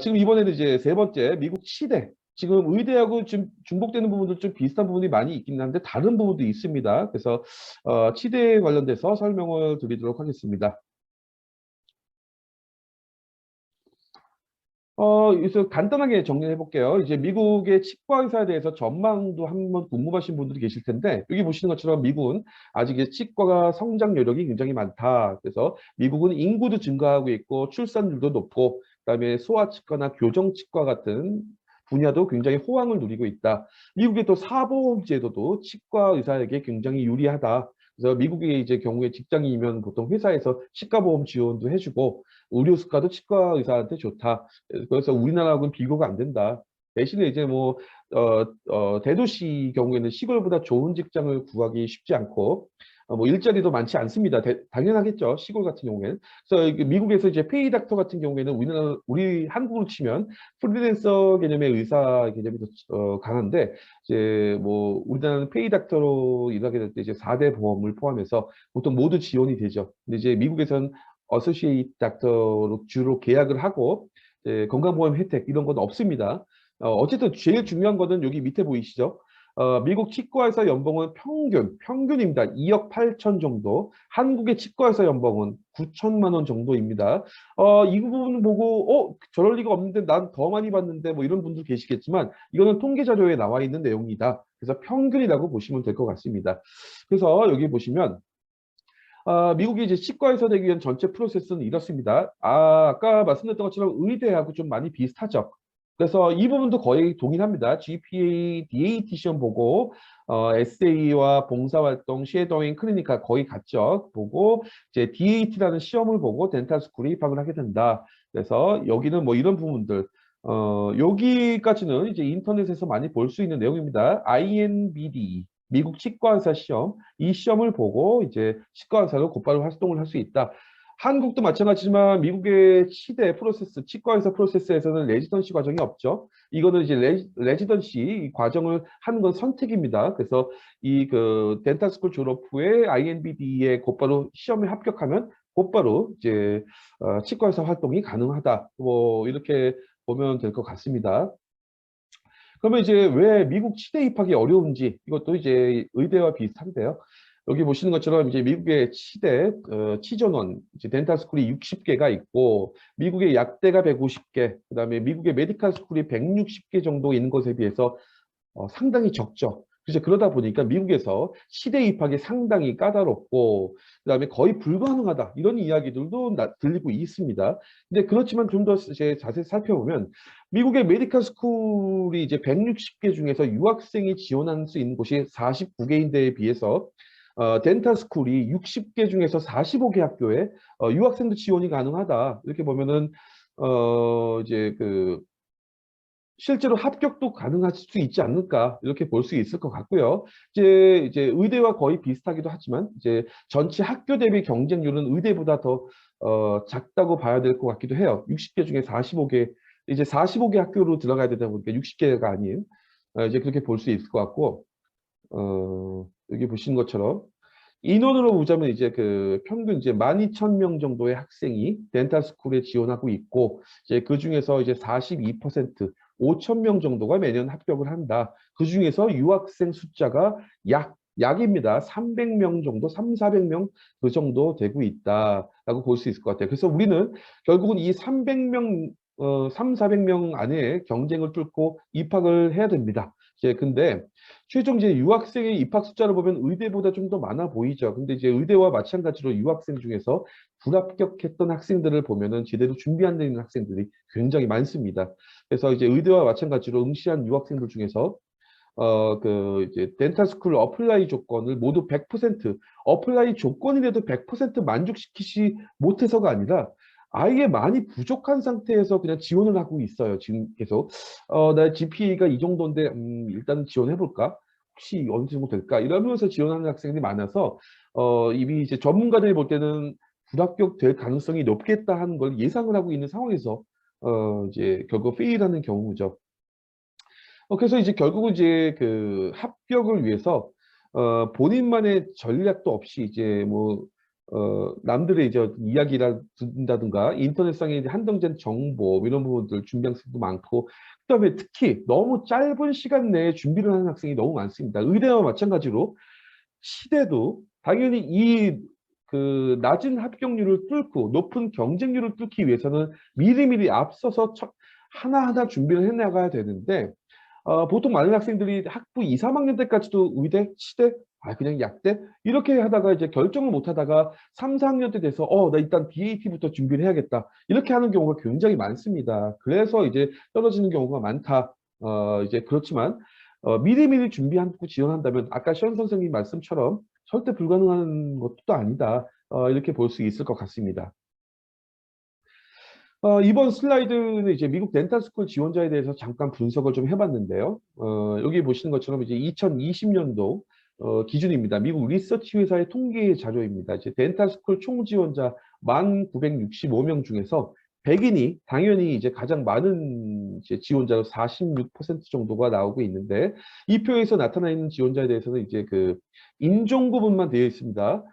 지금 이번에는 이제 세 번째 미국 치대. 지금 의대하고 좀 중복되는 부분도 좀 비슷한 부분이 많이 있긴 한데 다른 부분도 있습니다. 그래서 치대에 관련돼서 설명을 드리도록 하겠습니다. 그래서 간단하게 정리해 볼게요. 이제 미국의 치과 의사에 대해서 전망도 한번 궁금하신 분들이 계실 텐데, 여기 보시는 것처럼 미국은 아직 이제 치과가 성장 여력이 굉장히 많다. 그래서 미국은 인구도 증가하고 있고, 출산율도 높고, 그다음에 소아치과나 교정치과 같은 분야도 굉장히 호황을 누리고 있다. 미국의 또 사보험 제도도 치과 의사에게 굉장히 유리하다. 그래서 미국의 이제 경우에 직장인이면 보통 회사에서 치과보험 지원도 해주고, 의료 수가도 치과 의사한테 좋다. 그래서 우리나라하고는 비교가 안 된다. 대신에 이제 뭐, 대도시 경우에는 시골보다 좋은 직장을 구하기 쉽지 않고, 뭐 일자리도 많지 않습니다. 당연하겠죠. 시골 같은 경우에는. 그래서 미국에서 이제 페이 닥터 같은 경우에는 우리 한국으로 치면 프리랜서 개념의 의사 개념이 더 강한데, 이제 뭐 우리나라는 페이 닥터로 일하게 될 때 이제 4대 보험을 포함해서 보통 모두 지원이 되죠. 근데 이제 미국에서는 어소시에이트 닥터로 주로 계약을 하고 건강보험 혜택 이런 건 없습니다. 어쨌든 제일 중요한 거는 여기 밑에 보이시죠? 미국 치과의사 연봉은 평균입니다. 2억 8천 정도. 한국의 치과의사 연봉은 9천만 원 정도입니다. 이 부분 보고, 저럴 리가 없는데 난 더 많이 받는데 뭐 이런 분들 계시겠지만 이거는 통계 자료에 나와 있는 내용이다. 그래서 평균이라고 보시면 될 것 같습니다. 그래서 여기 보시면 미국이 이제 치과의사 되기 위한 전체 프로세스는 이렇습니다. 아까 말씀드렸던 것처럼 의대하고 좀 많이 비슷하죠. 그래서 이 부분도 거의 동일합니다. GPA, DAT 시험 보고, 에세이와 봉사활동, 쉐도잉, 클리니카 거의 같죠. 보고, 이제 DAT라는 시험을 보고 덴탈 스쿨에 입학을 하게 된다. 그래서 여기는 뭐 이런 부분들, 여기까지는 이제 인터넷에서 많이 볼 수 있는 내용입니다. INBD, 미국 치과의사 시험, 이 시험을 보고 이제 치과 의사로 곧바로 활동을 할 수 있다. 한국도 마찬가지지만 미국의 치대 프로세스, 치과 의사 프로세스에서는 레지던시 과정이 없죠. 이거는 이제 레지던시 과정을 하는 건 선택입니다. 그래서 이 그 덴탈 스쿨 졸업 후에 INBD에 곧바로 시험에 합격하면 곧바로 이제 치과 의사 활동이 가능하다. 뭐 이렇게 보면 될 것 같습니다. 그러면 이제 왜 미국 치대 입학이 어려운지 이것도 이제 의대와 비슷한데요. 여기 보시는 것처럼 이제 미국의 치대, 치전원, 이제 덴탈 스쿨이 60개가 있고, 미국의 약대가 150개, 그다음에 미국의 메디칼 스쿨이 160개 정도 있는 것에 비해서 상당히 적죠. 그래서 그러다 보니까 미국에서 치대 입학이 상당히 까다롭고, 그다음에 거의 불가능하다. 이런 이야기들도 들리고 있습니다. 근데 그렇지만 좀 더 자세히 살펴보면, 미국의 메디컬 스쿨이 이제 160개 중에서 유학생이 지원할 수 있는 곳이 49개인데에 비해서, 덴탈 스쿨이 60개 중에서 45개 학교에 유학생도 지원이 가능하다. 이렇게 보면은, 이제 실제로 합격도 가능할 수 있지 않을까 이렇게 볼 수 있을 것 같고요. 이제 의대와 거의 비슷하기도 하지만 이제 전체 학교 대비 경쟁률은 의대보다 더 작다고 봐야 될 것 같기도 해요. 60개 중에 45개 이제 45개 학교로 들어가야 되다 보니까 60개가 아닌 이제 그렇게 볼 수 있을 것 같고 여기 보시는 것처럼 인원으로 보자면 이제 평균 이제 12,000명 정도의 학생이 덴탈 스쿨에 지원하고 있고 이제 그 중에서 이제 42% 5,000명 정도가 매년 합격을 한다. 그 중에서 유학생 숫자가 약입니다. 300명 정도, 3, 400명 그 정도 되고 있다라고 볼 수 있을 것 같아요. 그래서 우리는 결국은 이 300명 3, 400명 안에 경쟁을 뚫고 입학을 해야 됩니다. 이제 근데 최종 이제 유학생의 입학 숫자를 보면 의대보다 좀 더 많아 보이죠. 근데 이제 의대와 마찬가지로 유학생 중에서 불합격했던 학생들을 보면은 제대로 준비 안 돼 있는 학생들이 굉장히 많습니다. 그래서 이제 의대와 마찬가지로 응시한 유학생들 중에서 이제 덴탈 스쿨 어플라이 조건을 모두 100% 어플라이 조건이라도 100% 만족시키지 못해서가 아니라 아예 많이 부족한 상태에서 그냥 지원을 하고 있어요. 지금 계속 나 GPA가 이 정도인데 일단 지원해볼까? 혹시 어느 정도 될까? 이러면서 지원하는 학생들이 많아서 이미 이제 전문가들이 볼 때는 불합격될 가능성이 높겠다 하는 걸 예상을 하고 있는 상황에서 이제 결국 페일하는 경우죠. 그래서 이제 결국은 이제 합격을 위해서 본인만의 전략도 없이 이제 뭐 남들의 이제 이야기를 듣는다든가 인터넷상에 이제 한정된 정보 이런 부분들 준비할 학생도 많고 그다음에 특히 너무 짧은 시간 내에 준비를 하는 학생이 너무 많습니다. 의대와 마찬가지로 치대도 당연히 이 그 낮은 합격률을 뚫고 높은 경쟁률을 뚫기 위해서는 미리미리 앞서서 하나하나 준비를 해나가야 되는데 보통 많은 학생들이 학부 2, 3학년 때까지도 의대, 치대, 그냥 약대 이렇게 하다가 이제 결정을 못 하다가 3, 4학년 때 돼서 나 일단 BAT부터 준비를 해야겠다. 이렇게 하는 경우가 굉장히 많습니다. 그래서 이제 떨어지는 경우가 많다. 이제 그렇지만 미리미리 준비하고 지원한다면 아까 시현 선생님 말씀처럼 절대 불가능한 것도 아니다. 이렇게 볼 수 있을 것 같습니다. 이번 슬라이드는 이제 미국 덴탈스쿨 지원자에 대해서 잠깐 분석을 좀 해봤는데요. 여기 보시는 것처럼 이제 2020년도 기준입니다. 미국 리서치 회사의 통계 자료입니다. 이제 덴탈스쿨 총 지원자 1,965명 중에서 백인이 당연히 이제 가장 많은 이제 지원자로 46% 정도가 나오고 있는데 이 표에서 나타나 있는 지원자에 대해서는 이제 그 인종 구분만 되어 있습니다.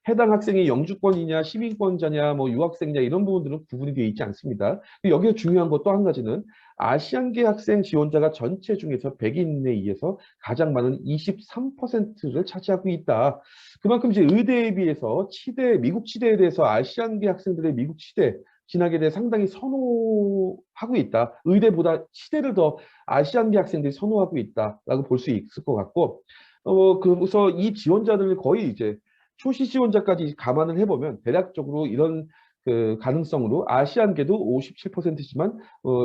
해당 학생이 영주권이냐, 시민권자냐, 유학생냐 이런 부분들은 구분이 되어 있지 않습니다. 여기서 중요한 것 또 한 가지는 아시안계 학생 지원자가 전체 중에서 백인에 의해서 가장 많은 23%를 차지하고 있다. 그만큼 이제 의대에 비해서 치대, 미국 치대에 대해서 아시안계 학생들의 미국 치대 진학에 대해 상당히 선호하고 있다. 의대보다 치대를 더 아시안계 학생들이 선호하고 있다라고 볼 수 있을 것 같고, 그래서 이 지원자들을 거의 이제 초시 지원자까지 감안을 해보면 대략적으로 이런 그 가능성으로 아시안계도 57%지만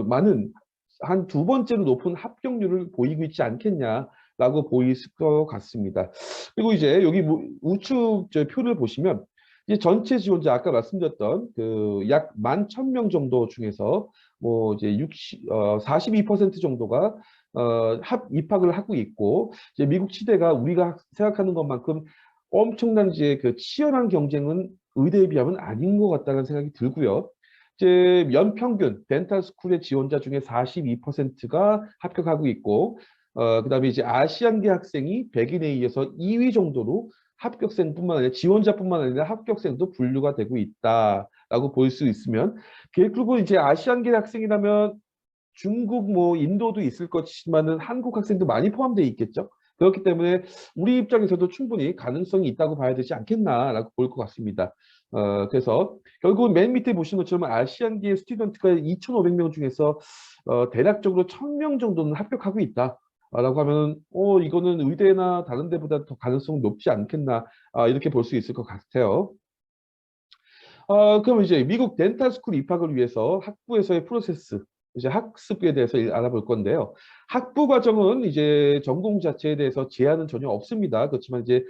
많은 한 두 번째로 높은 합격률을 보이고 있지 않겠냐라고 보일 것 같습니다. 그리고 이제 여기 우측 저 표를 보시면 이제 전체 지원자 아까 말씀드렸던 그 약 11,000명 정도 중에서 이제 42% 정도가 입학을 하고 있고 이제 미국 치대가 우리가 생각하는 것만큼 엄청난 이제 그 치열한 경쟁은 의대에 비하면 아닌 것 같다는 생각이 들고요. 이제 연평균 덴탈 스쿨의 지원자 중에 42%가 합격하고 있고, 그다음에 이제 아시안계 학생이 백인에 의해서 2위 정도로 합격생뿐만 아니라 지원자뿐만 아니라 합격생도 분류가 되고 있다라고 볼 수 있으면, 결국은 이제 아시안계 학생이라면 중국 인도도 있을 것이지만은 한국 학생도 많이 포함되어 있겠죠. 그렇기 때문에 우리 입장에서도 충분히 가능성이 있다고 봐야 되지 않겠나라고 볼 것 같습니다. 그래서 결국은 맨 밑에 보시는 것처럼 아시안계 스튜던트가 2,500명 중에서 대략적으로 1,000명 정도는 합격하고 있다. 라고 하면 이거는 의대나 다른 데보다 더 가능성이 높지 않겠나 이렇게 볼 수 있을 것 같아요. 그럼 이제 미국 덴탈 스쿨 입학을 위해서 학부에서의 프로세스, 이제 학습에 대해서 알아볼 건데요. 학부 과정은 이제 전공 자체에 대해서 제한은 전혀 없습니다. 그렇지만 이제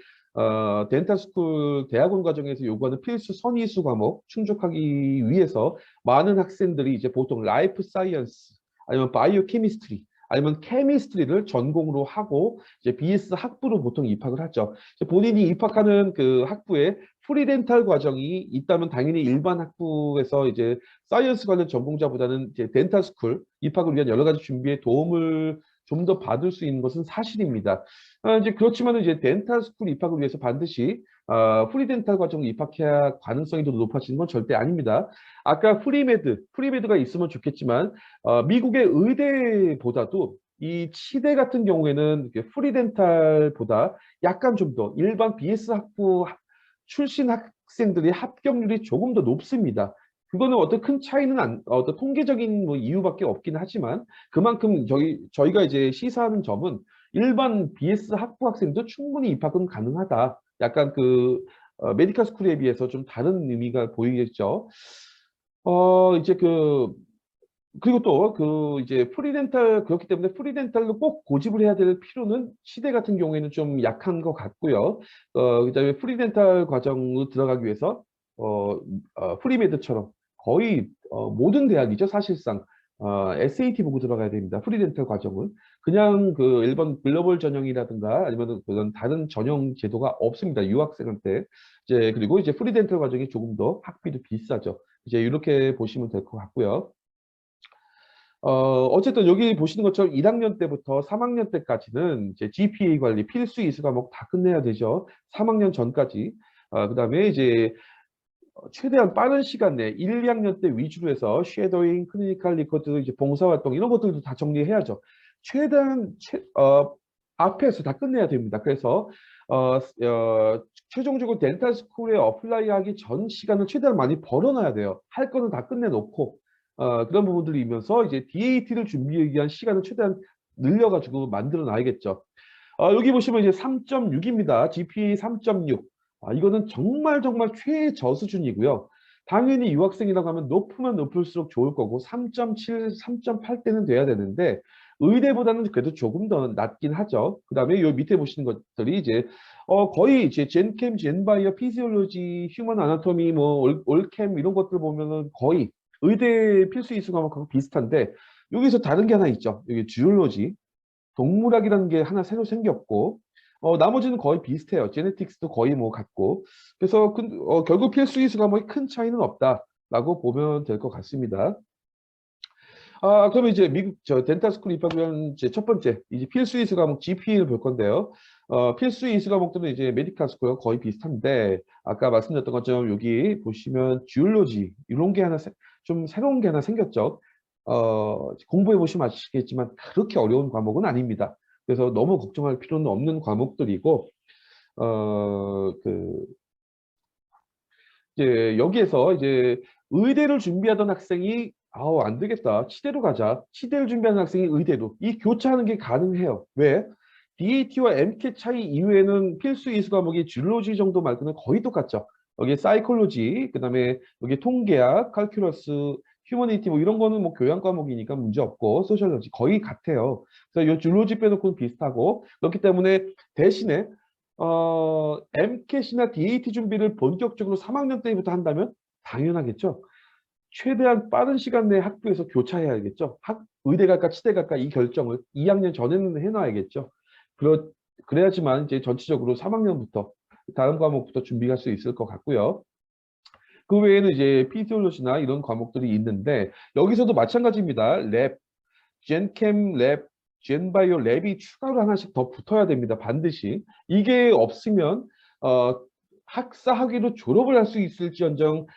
덴탈 스쿨 대학원 과정에서 요구하는 필수 선의수 과목 충족하기 위해서 많은 학생들이 이제 보통 라이프 사이언스 아니면 바이오 케미스트리 아니면 케미스트리를 전공으로 하고 이제 BS 학부로 보통 입학을 하죠. 본인이 입학하는 그 학부에 프리덴탈 과정이 있다면 당연히 일반 학부에서 이제 사이언스 관련 전공자보다는 이제 덴탈 스쿨 입학을 위한 여러 가지 준비에 도움을 좀 더 받을 수 있는 것은 사실입니다. 이제 그렇지만 이제 덴탈 스쿨 입학을 위해서 반드시 프리덴탈 과정을 입학해야 가능성이 더 높아지는 건 절대 아닙니다. 아까 프리메드가 있으면 좋겠지만 미국의 의대보다도 이 치대 같은 경우에는 프리덴탈보다 약간 좀 더 일반 BS 학부 출신 학생들의 합격률이 조금 더 높습니다. 그거는 어떤 큰 차이는 어떤 통계적인 이유밖에 없긴 하지만 그만큼 저희가 이제 시사하는 점은 일반 BS 학부 학생도 충분히 입학은 가능하다. 약간 메디컬 스쿨에 비해서 좀 다른 의미가 보이겠죠. 이제 그리고 또 이제 프리덴탈 그렇기 때문에 프리덴탈로 꼭 고집을 해야 될 필요는 치대 같은 경우에는 좀 약한 것 같고요. 그다음에 프리덴탈 과정으로 들어가기 위해서 프리메드처럼 거의 모든 대학이죠 사실상 SAT 보고 들어가야 됩니다. 프리덴탈 과정은 그냥 일반 글로벌 전형이라든가 아니면 그런 다른 전형 제도가 없습니다. 유학생한테 이제 그리고 이제 프리덴탈 과정이 조금 더 학비도 비싸죠. 이제 이렇게 보시면 될 것 같고요. 어쨌든 여기 보시는 것처럼 1학년 때부터 3학년 때까지는 이제 GPA 관리 필수 이수 과목 다 끝내야 되죠. 3학년 전까지. 그다음에 이제 최대한 빠른 시간 내에 1, 2학년 때 위주로 해서 쉐도잉, 클리니컬 리커드, 이제 봉사활동 이런 것들도 다 정리해야죠. 최대한 앞에서 다 끝내야 됩니다. 그래서 최종적으로 덴탈 스쿨에 어플라이 하기 전 시간을 최대한 많이 벌어놔야 돼요. 할 거는 다 끝내놓고 그런 부분들이 있면서 이제 DAT를 준비하기 위한 시간을 최대한 늘려가지고 만들어 놔야겠죠. 여기 보시면 이제 3.6입니다. GPA 3.6. 이거는 정말 정말 최저수준이고요. 당연히 유학생이라고 하면 높으면 높을수록 좋을 거고 3.7, 3.8대는 돼야 되는데 의대보다는 그래도 조금 더 낮긴 하죠. 그다음에 요 밑에 보시는 것들이 이제 거의 이제 젠캠, 젠바이오, 피지올로지, 휴먼 아나토미, 뭐 올캠 이런 것들 보면은 거의 의대 필수 이수 과목하고 비슷한데 여기서 다른 게 하나 있죠. 여기 주올로지. 동물학이라는 게 하나 새로 생겼고 나머지는 거의 비슷해요. 제네틱스도 거의 뭐 같고 그래서 결국 필수 이수 과목이 큰 차이는 없다라고 보면 될 것 같습니다. 그러면 이제 미국 덴탈 스쿨 입학 위한 이제 첫 번째 이제 필수 이수 과목 GPA를 볼 건데요. 필수 이수 과목들은 이제 메디칼 스쿨과 거의 비슷한데 아까 말씀드렸던 것처럼 여기 보시면 듀올로지 이런 게 하나 좀 새로운 게 하나 생겼죠. 공부해 보시면 아시겠지만 그렇게 어려운 과목은 아닙니다. 그래서 너무 걱정할 필요는 없는 과목들이고 그 이제 여기에서 이제 의대를 준비하던 학생이 안 되겠다. 치대로 가자. 치대를 준비하는 학생이 의대로. 이 교차하는 게 가능해요. 왜? DAT와 MCAT 차이 이외에는 필수 이수 과목이 줄로지 정도 말고는 거의 똑같죠. 여기 사이콜로지, 그다음에 여기 통계학, 칼큘러스, 휴머니티 뭐 이런 거는 뭐 교양 과목이니까 문제 없고 소셜로지 거의 같아요. 그래서 이 줄로지 빼놓고는 비슷하고 그렇기 때문에 대신에 MCAT이나 DAT 준비를 본격적으로 3학년 때부터 한다면 당연하겠죠. 최대한 빠른 시간 내에 학부에서 교차해야겠죠. 의대 갈까 치대 갈까 이 결정을 2학년 전에는 해놔야겠죠. 그래야지만 이제 전체적으로 3학년부터 다른 과목부터 준비할 수 있을 것 같고요. 그 외에는 이제 피지올로지나 이런 과목들이 있는데 여기서도 마찬가지입니다. 랩, 젠캠 랩, 젠바이오 랩이 추가로 하나씩 더 붙어야 됩니다. 반드시. 이게 없으면 학사 학위로 졸업을 할 수 있을지언정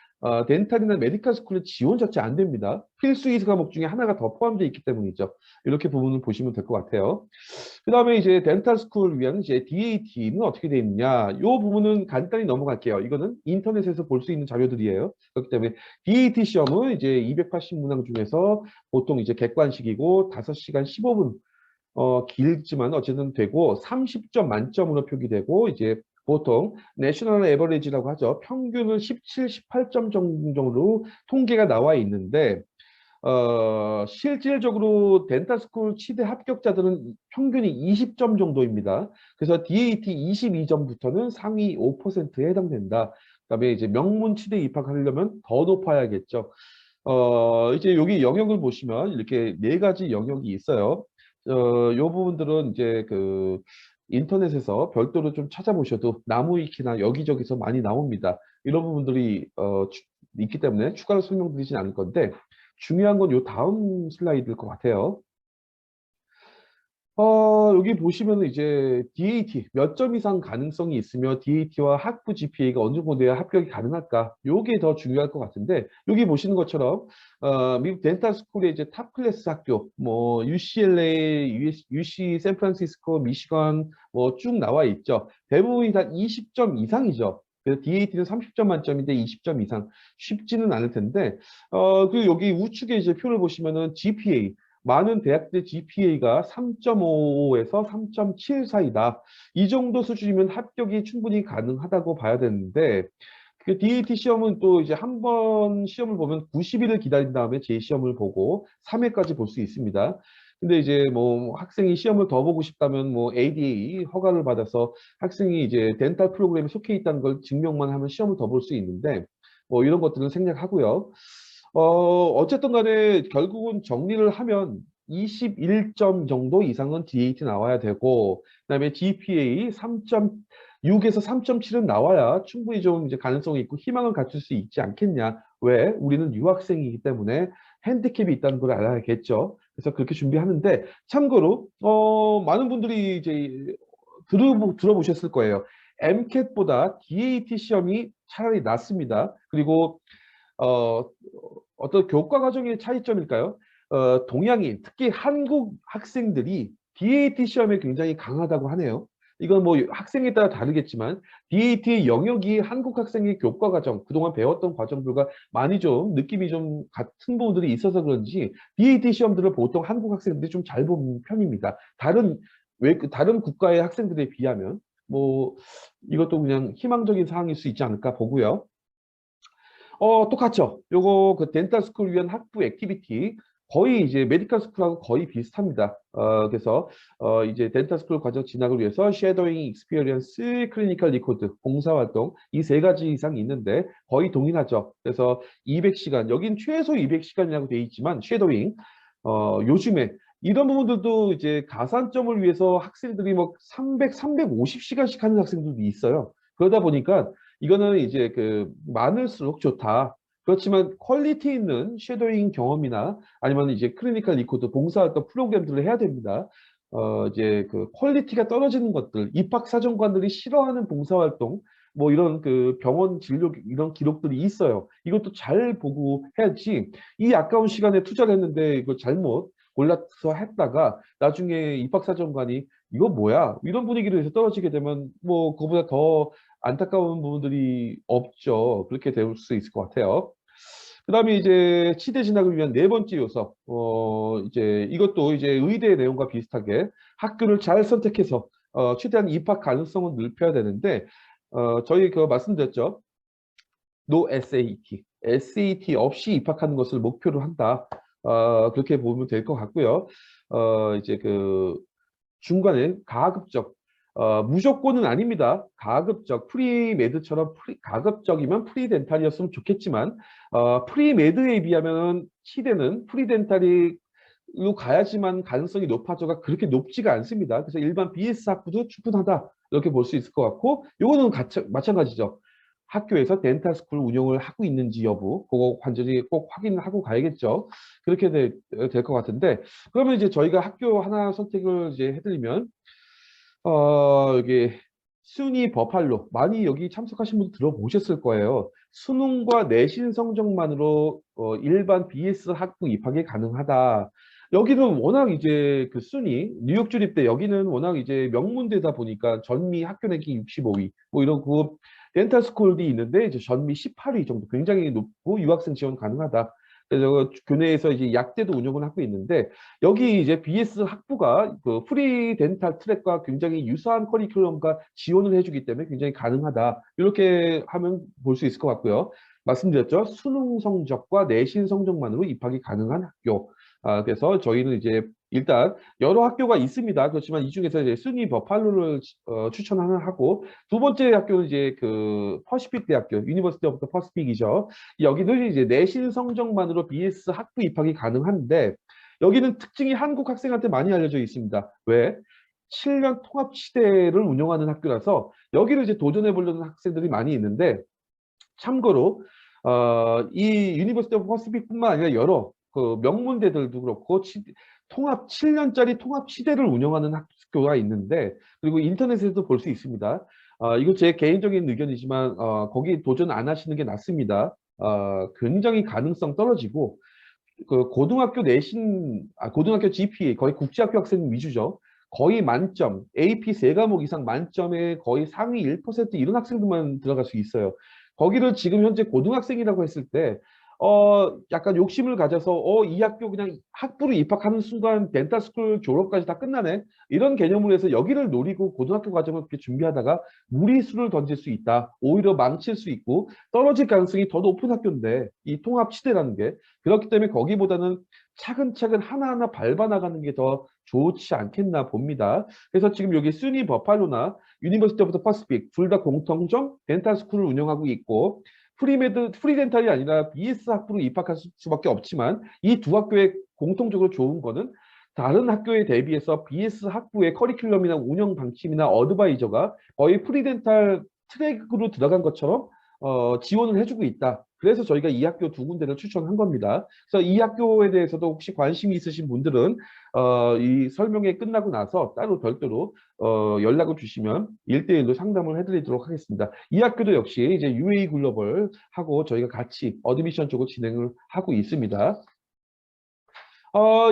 덴탈이나 메디컬 스쿨의 지원 자체 안 됩니다. 필수 이수 과목 중에 하나가 더 포함되어 있기 때문이죠. 이렇게 부분을 보시면 될 것 같아요. 그 다음에 이제 덴탈 스쿨을 위한 이제 DAT는 어떻게 되어 있느냐. 이 부분은 간단히 넘어갈게요. 이거는 인터넷에서 볼 수 있는 자료들이에요. 그렇기 때문에 DAT 시험은 이제 280문항 중에서 보통 이제 객관식이고 5시간 15분 길지만 어쨌든 되고 30점 만점으로 표기되고 이제 보통 내셔널 에버리지라고 하죠. 평균은 17, 18점 정도로 통계가 나와 있는데 실질적으로 덴탈스쿨 치대 합격자들은 평균이 20점 정도입니다. 그래서 DAT 22점부터는 상위 5%에 해당된다. 그다음에 이제 명문 치대 입학하려면 더 높아야겠죠. 이제 여기 영역을 보시면 이렇게 네 가지 영역이 있어요. 요 부분들은 이제 그 인터넷에서 별도로 좀 찾아보셔도 나무위키나 여기저기서 많이 나옵니다. 이런 부분들이 있기 때문에 추가로 설명드리진 않을 건데 중요한 건 요 다음 슬라이드일 것 같아요. 여기 보시면 이제 DAT 몇 점 이상 가능성이 있으며 DAT와 학부 GPA가 어느 정도 돼야 합격이 가능할까? 요게 더 중요할 것 같은데 여기 보시는 것처럼 미국 덴탈 스쿨의 이제 탑 클래스 학교 뭐 UCLA, UC 샌프란시스코, 미시건 뭐 쭉 나와 있죠. 대부분이 다 20점 이상이죠. 그래서 DAT는 30점 만점인데 20점 이상 쉽지는 않을 텐데 그리고 여기 우측에 이제 표를 보시면은 GPA 많은 대학들의 GPA가 3.5에서 3.7 사이다. 이 정도 수준이면 합격이 충분히 가능하다고 봐야 되는데 그 DAT 시험은 또 이제 한 번 시험을 보면 90일을 기다린 다음에 재시험을 보고 3회까지 볼 수 있습니다. 근데 이제 뭐 학생이 시험을 더 보고 싶다면 뭐 ADA 허가를 받아서 학생이 이제 덴탈 프로그램에 속해 있다는 걸 증명만 하면 시험을 더 볼 수 있는데 뭐 이런 것들은 생략하고요. 어쨌든 간에 결국은 정리를 하면 21점 정도 이상은 DAT 나와야 되고, 그다음에 GPA 6에서 3.7은 나와야 충분히 좀 이제 가능성이 있고 희망을 갖출 수 있지 않겠냐. 왜? 우리는 유학생이기 때문에 핸디캡이 있다는 걸 알아야겠죠. 그래서 그렇게 준비하는데 참고로 많은 분들이 이제 들어보셨을 거예요. MCAT보다 DAT 시험이 차라리 낫습니다. 그리고 어, 어떤 교과 과정의 차이점일까요? 동양인, 특히 한국 학생들이 DAT 시험에 굉장히 강하다고 하네요. 이건 뭐 학생에 따라 다르겠지만 DAT의 영역이 한국 학생의 교과 과정, 그동안 배웠던 과정들과 많이 좀 느낌이 좀 같은 부분들이 있어서 그런지 DAT 시험들을 보통 한국 학생들이 좀 잘 보는 편입니다. 다른 국가의 학생들에 비하면 뭐 이것도 그냥 희망적인 사항일 수 있지 않을까 보고요. 똑같죠. 요거 그 덴탈 스쿨 위한 학부 액티비티 거의 이제 메디컬 스쿨하고 거의 비슷합니다. 그래서 이제 덴탈 스쿨 과정 진학을 위해서 쉐도잉 익스피리언스, 클리니컬 리코드, 봉사활동 이 세 가지 이상 있는데 거의 동일하죠. 그래서 200시간 여긴 최소 200시간이라고 돼 있지만 쉐도잉 요즘에 이런 부분들도 이제 가산점을 위해서 학생들이 뭐 300, 350시간씩 하는 학생들도 있어요. 그러다 보니까 이거는 이제 그 많을수록 좋다. 그렇지만 퀄리티 있는 쉐도잉 경험이나 아니면 이제 클리니컬 리코드 봉사활동 프로그램들을 해야 됩니다. 이제 그 퀄리티가 떨어지는 것들, 입학사정관들이 싫어하는 봉사활동, 뭐 이런 그 병원 진료 이런 기록들이 있어요. 이것도 잘 보고 해야지. 이 아까운 시간에 투자를 했는데 이거 잘못 골라서 했다가 나중에 입학사정관이 이거 뭐야? 이런 분위기로 해서 떨어지게 되면 뭐 그거보다 더 안타까운 부분들이 없죠. 그렇게 될 수 있을 것 같아요. 그다음에 이제 치대 진학을 위한 네 번째 요소. 이제 이것도 이제 의대 내용과 비슷하게 학교를 잘 선택해서 최대한 입학 가능성을 넓혀야 되는데 저희 그 말씀드렸죠. No SAT, SAT 없이 입학하는 것을 목표로 한다. 그렇게 보면 될 것 같고요. 이제 그 중간에 가급적 무조건은 아닙니다. 가급적 프리메드처럼 가급적이면 프리덴탈이었으면 좋겠지만 프리메드에 비하면 치대는 프리덴탈이 로 가야지만 가능성이 높아져가 그렇게 높지가 않습니다. 그래서 일반 BS 학부도 충분하다 이렇게 볼 수 있을 것 같고 이거는 마찬가지죠. 학교에서 덴탈 스쿨 운영을 하고 있는지 여부 그거 완전히 꼭 확인하고 가야겠죠. 그렇게 될 것 같은데 그러면 이제 저희가 학교 하나 선택을 이제 해드리면 여기 순위 버팔로 많이 여기 참석하신 분 들어보셨을 거예요. 수능과 내신 성적만으로 일반 BS 학부 입학이 가능하다. 여기는 워낙 이제 그 순위 뉴욕 주립대 여기는 워낙 이제 명문대다 보니까 전미 학교 랭킹 65위 뭐 이런 그 덴탈 스쿨이 있는데 이제 전미 18위 정도 굉장히 높고 유학생 지원 가능하다. 그래서 교내에서 이제 약대도 운영을 하고 있는데 여기 이제 BS 학부가 그 프리 덴탈 트랙과 굉장히 유사한 커리큘럼과 지원을 해주기 때문에 굉장히 가능하다. 이렇게 하면 볼 수 있을 것 같고요. 말씀드렸죠. 수능 성적과 내신 성적만으로 입학이 가능한 학교. 그래서 저희는 이제 일단 여러 학교가 있습니다. 그렇지만 이 중에서 이제 순위 버팔로를 추천하는 하고 두 번째 학교는 이제 그 퍼시픽 대학교, 유니버시티 오브 더 퍼시픽이죠. 여기는 이제 내신 성적만으로 BS 학부 입학이 가능한데 여기는 특징이 한국 학생한테 많이 알려져 있습니다. 왜? 7년 통합치대를 운영하는 학교라서 여기를 이제 도전해 보려는 학생들이 많이 있는데 참고로 이 유니버시티 오브 퍼시픽뿐만 아니라 여러 그 명문대들도 그렇고 통합 7년짜리 통합치대를 운영하는 학교가 있는데 그리고 인터넷에서도 볼 수 있습니다. 이거 제 개인적인 의견이지만 거기 도전 안 하시는 게 낫습니다. 굉장히 가능성 떨어지고 그 고등학교 내신, 고등학교 GPA 거의 국제학교 학생 위주죠. 거의 만점, AP 세 과목 이상 만점에 거의 상위 1% 이런 학생들만 들어갈 수 있어요. 거기를 지금 현재 고등학생이라고 했을 때, 약간 욕심을 가져서, 이 학교 그냥 학부로 입학하는 순간 덴탈 스쿨 졸업까지 다 끝나네. 이런 개념으로 해서 여기를 노리고 고등학교 과정을 그렇게 준비하다가 무리수를 던질 수 있다. 오히려 망칠 수 있고 떨어질 가능성이 더 높은 학교인데, 이 통합치대라는 게. 그렇기 때문에 거기보다는 차근차근 하나하나 밟아 나가는 게 더 좋지 않겠나 봅니다. 그래서 지금 여기 순위 버팔로나 유니버시티 오브 더 퍼시픽 둘 다 공통점 덴탈 스쿨을 운영하고 있고 프리덴탈이 아니라 BS 학부로 입학할 수밖에 없지만 이 두 학교의 공통적으로 좋은 거는 다른 학교에 대비해서 BS 학부의 커리큘럼이나 운영 방침이나 어드바이저가 거의 프리덴탈 트랙으로 들어간 것처럼 지원을 해주고 있다. 그래서 저희가 이 학교 두 군데를 추천한 겁니다. 그래서 이 학교에 대해서도 혹시 관심이 있으신 분들은 이 설명회 끝나고 나서 따로 별도로 연락을 주시면 1대1로 상담을 해드리도록 하겠습니다. 이 학교도 역시 이제 UA 글로벌하고 저희가 같이 어드미션 쪽으로 진행을 하고 있습니다.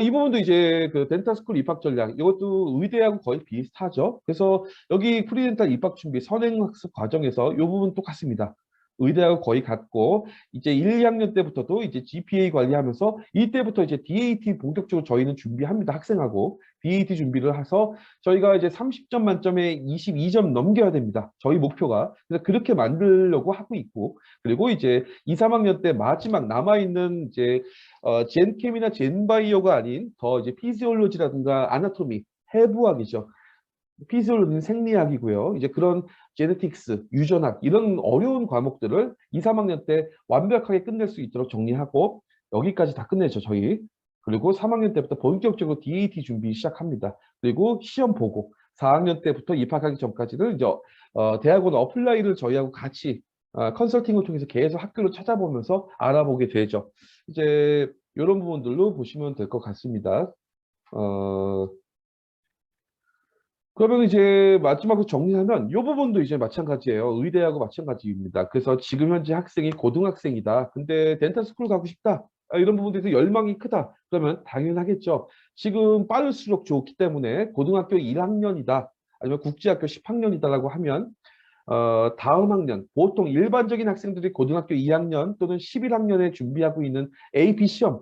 이 부분도 이제 그 덴탈스쿨 입학 전략, 이것도 의대하고 거의 비슷하죠. 그래서 여기 프리덴탈 입학 준비 선행학습 과정에서 이 부분 똑같습니다. 의대하고 거의 같고, 이제 1, 2학년 때부터도 이제 GPA 관리하면서 이때부터 이제 DAT 본격적으로 저희는 준비합니다. 학생하고 DAT 준비를 해서 저희가 이제 30점 만점에 22점 넘겨야 됩니다. 저희 목표가. 그래서 그렇게 만들려고 하고 있고, 그리고 이제 2, 3학년 때 마지막 남아있는 이제 젠캠이나 젠바이오가 아닌 더 이제 피지올로지라든가 아나토미, 해부학이죠. 피지올로지는 생리학이고요. 이제 그런 제네틱스, 유전학 이런 어려운 과목들을 2, 3학년 때 완벽하게 끝낼 수 있도록 정리하고 여기까지 다 끝내죠, 저희. 그리고 3학년 때부터 본격적으로 DAT 준비 시작합니다. 그리고 시험 보고 4학년 때부터 입학하기 전까지는 이제 대학원 어플라이를 저희하고 같이 컨설팅을 통해서 계속 학교를 찾아보면서 알아보게 되죠. 이제 이런 부분들로 보시면 될 것 같습니다. 그러면 이제 마지막으로 정리하면 이 부분도 이제 마찬가지예요. 의대하고 마찬가지입니다. 그래서 지금 현재 학생이 고등학생이다. 근데 덴탈 스쿨 가고 싶다. 이런 부분에서 열망이 크다. 그러면 당연하겠죠. 지금 빠를수록 좋기 때문에 고등학교 1학년이다. 아니면 국제학교 10학년이다라고 하면 다음 학년, 보통 일반적인 학생들이 고등학교 2학년 또는 11학년에 준비하고 있는 AP 시험,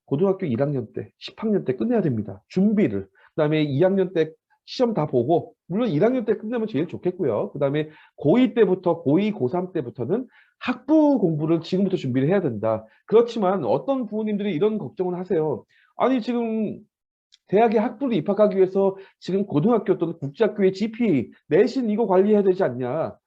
고등학교 1학년 때, 10학년 때 끝내야 됩니다. 준비를. 그다음에 2학년 때 시험 다 보고, 물론 1학년 때 끝내면 제일 좋겠고요. 그다음에 고2 때부터, 고2, 고3 때부터는 학부 공부를 지금부터 준비를 해야 된다. 그렇지만 어떤 부모님들이 이런 걱정을 하세요. 아니, 지금 대학에 학부를 입학하기 위해서 지금 고등학교 또는 국제학교의 GPA, 내신 이거 관리해야 되지 않냐.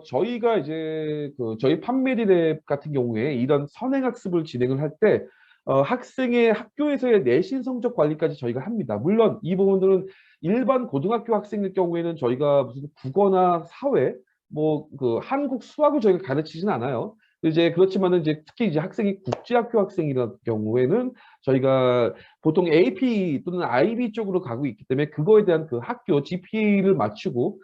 저희가 이제 저희 판메디랩 같은 경우에 이런 선행학습을 진행을 할 때 학생의 학교에서의 내신 성적 관리까지 저희가 합니다. 물론 이 부분들은 일반 고등학교 학생의 경우에는 저희가 무슨 국어나 사회, 뭐 그 한국 수학을 저희가 가르치진 않아요. 이제 그렇지만은 이제 특히 이제 학생이 국제학교 학생이라는 경우에는 저희가 보통 AP 또는 IB 쪽으로 가고 있기 때문에 그거에 대한 그 학교 GPA를 맞추고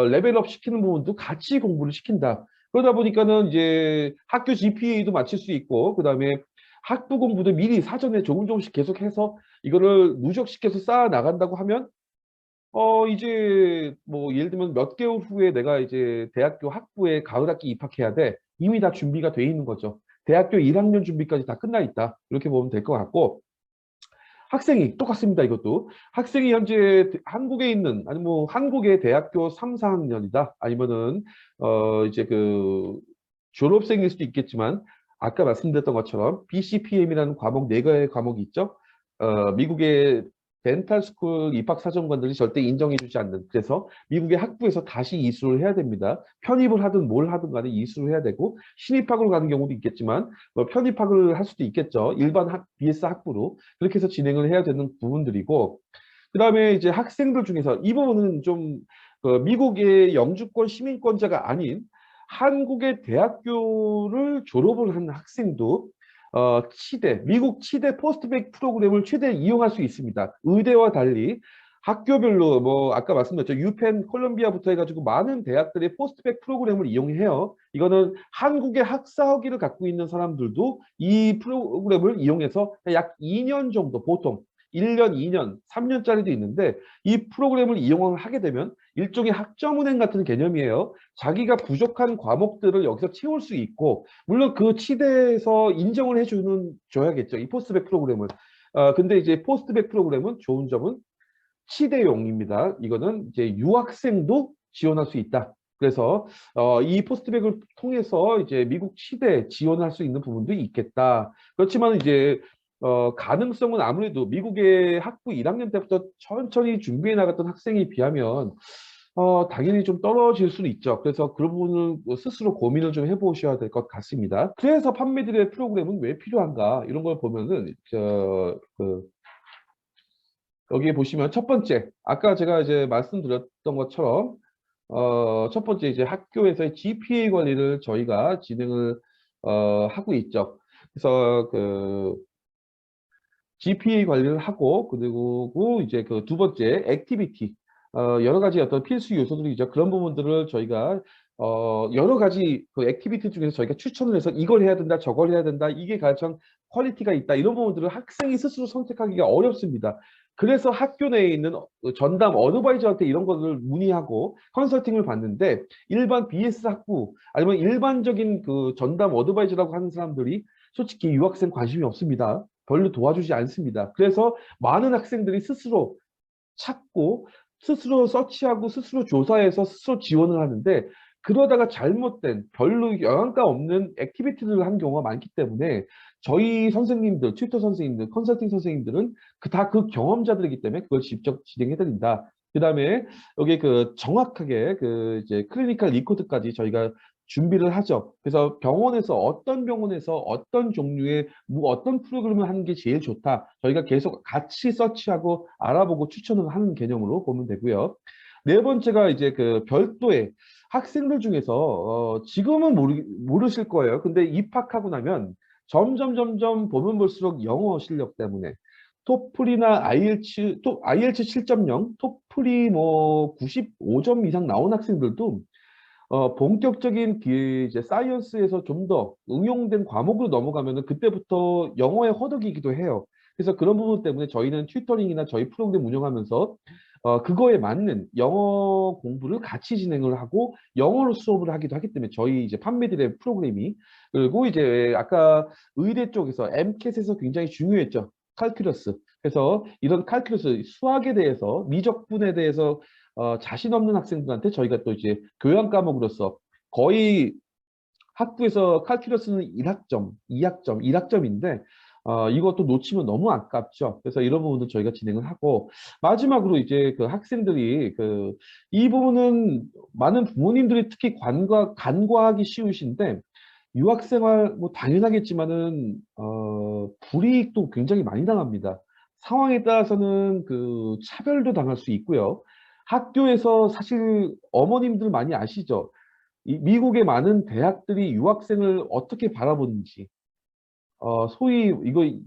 레벨업 시키는 부분도 같이 공부를 시킨다. 그러다 보니까는 이제 학교 GPA도 맞출 수 있고, 그 다음에 학부 공부도 미리 사전에 조금 조금씩 계속해서 이거를 누적시켜서 쌓아 나간다고 하면, 이제 뭐 예를 들면 몇 개월 후에 내가 이제 대학교 학부에 가을 학기 입학해야 돼. 이미 다 준비가 돼 있는 거죠. 대학교 1학년 준비까지 다 끝나 있다. 이렇게 보면 될 것 같고, 학생이 똑같습니다. 이것도 학생이 현재 한국에 있는 아니 뭐 한국의 대학교 3, 4학년이다. 아니면은 이제 그 졸업생일 수도 있겠지만 아까 말씀드렸던 것처럼 BCPM이라는 과목 네 개의 과목이 있죠. 미국의 덴탈 스쿨 입학 사정관들이 절대 인정해주지 않는 그래서 미국의 학부에서 다시 이수를 해야 됩니다. 편입을 하든 뭘 하든 간에 이수를 해야 되고 신입학으로 가는 경우도 있겠지만 뭐 편입학을 할 수도 있겠죠. 일반 BS 학부로 그렇게 해서 진행을 해야 되는 부분들이고 그다음에 이제 학생들 중에서 이 부분은 좀 미국의 영주권 시민권자가 아닌 한국의 대학교를 졸업을 한 학생도 치대, 미국 치대 포스트백 프로그램을 최대 이용할 수 있습니다. 의대와 달리 학교별로 뭐 아까 말씀드렸죠. 유펜, 콜롬비아부터 해가지고 많은 대학들의 포스트백 프로그램을 이용해요. 이거는 한국의 학사학위를 갖고 있는 사람들도 이 프로그램을 이용해서 약 2년 정도 보통 1년, 2년, 3년짜리도 있는데 이 프로그램을 이용을 하게 되면 일종의 학점은행 같은 개념이에요. 자기가 부족한 과목들을 여기서 채울 수 있고 물론 그 치대에서 인정을 줘야겠죠. 이 포스트백 프로그램을. 근데 이제 포스트백 프로그램은 좋은 점은 치대용입니다. 이거는 이제 유학생도 지원할 수 있다. 그래서 이 포스트백을 통해서 이제 미국 치대 지원할 수 있는 부분도 있겠다. 그렇지만 이제 가능성은 아무래도 미국의 학부 1학년 때부터 천천히 준비해 나갔던 학생에 비하면 당연히 좀 떨어질 수는 있죠. 그래서 그 부분을 스스로 고민을 좀 해보셔야 될 것 같습니다. 그래서 판매들의 프로그램은 왜 필요한가 이런 걸 보면은 여기 보시면 첫 번째, 아까 제가 이제 말씀드렸던 것처럼, 첫 번째 이제 학교에서의 GPA 관리를 저희가 진행을, 하고 있죠. 그래서 그, GPA 관리를 하고, 그리고 이제 그 두 번째, 액티비티. 여러 가지 어떤 필수 요소들이 있죠. 그런 부분들을 저희가, 여러 가지 그 액티비티 중에서 저희가 추천을 해서 이걸 해야 된다, 저걸 해야 된다, 이게 가장 퀄리티가 있다, 이런 부분들을 학생이 스스로 선택하기가 어렵습니다. 그래서 학교 내에 있는 전담 어드바이저한테 이런 것을 문의하고 컨설팅을 받는데, 일반 BS 학부, 아니면 일반적인 그 전담 어드바이저라고 하는 사람들이 솔직히 유학생 관심이 없습니다. 별로 도와주지 않습니다. 그래서 많은 학생들이 스스로 찾고 스스로 서치하고 스스로 조사해서 스스로 지원을 하는데, 그러다가 잘못된 별로 영향가 없는 액티비티들을 한 경우가 많기 때문에 저희 선생님들, 튜터 선생님들, 컨설팅 선생님들은 다 그 경험자들이기 때문에 그걸 직접 진행해 드린다. 그다음에 여기 그 정확하게 그 이제 클리니컬 리코드까지 저희가 준비를 하죠. 그래서 병원에서 어떤 병원에서 어떤 종류의 뭐 어떤 프로그램을 하는 게 제일 좋다. 저희가 계속 같이 서치하고 알아보고 추천을 하는 개념으로 보면 되고요. 네 번째가 이제 그 별도의 학생들 중에서 지금은 모르실 거예요. 근데 입학하고 나면 점점 보면 볼수록 영어 실력 때문에 토플이나 IELTS 7.0, 토플이 뭐 95점 이상 나온 학생들도 본격적인 이제 사이언스에서 좀 더 응용된 과목으로 넘어가면은 그때부터 영어의 허덕이기도 해요. 그래서 그런 부분 때문에 저희는 튜터링이나 저희 프로그램 운영하면서 그거에 맞는 영어 공부를 같이 진행을 하고 영어로 수업을 하기도 하기 때문에 저희 이제 판매들의 프로그램이, 그리고 이제 아까 의대 쪽에서 MCAT에서 굉장히 중요했죠. 칼큘러스. 그래서 이런 칼큘러스 수학에 대해서 미적분에 대해서 자신 없는 학생들한테 저희가 또 이제 교양 과목으로서 거의 학부에서 칼큘러스는 1학점, 2학점, 1학점인데 이것도 놓치면 너무 아깝죠. 그래서 이런 부분도 저희가 진행을 하고, 마지막으로 이제 그 학생들이 그 이 부분은 많은 부모님들이 특히 간과하기 쉬우신데, 유학생활 뭐 당연하겠지만은 불이익도 굉장히 많이 당합니다. 상황에 따라서는 그 차별도 당할 수 있고요. 학교에서 사실 어머님들 많이 아시죠? 이 미국의 많은 대학들이 유학생을 어떻게 바라보는지, 소위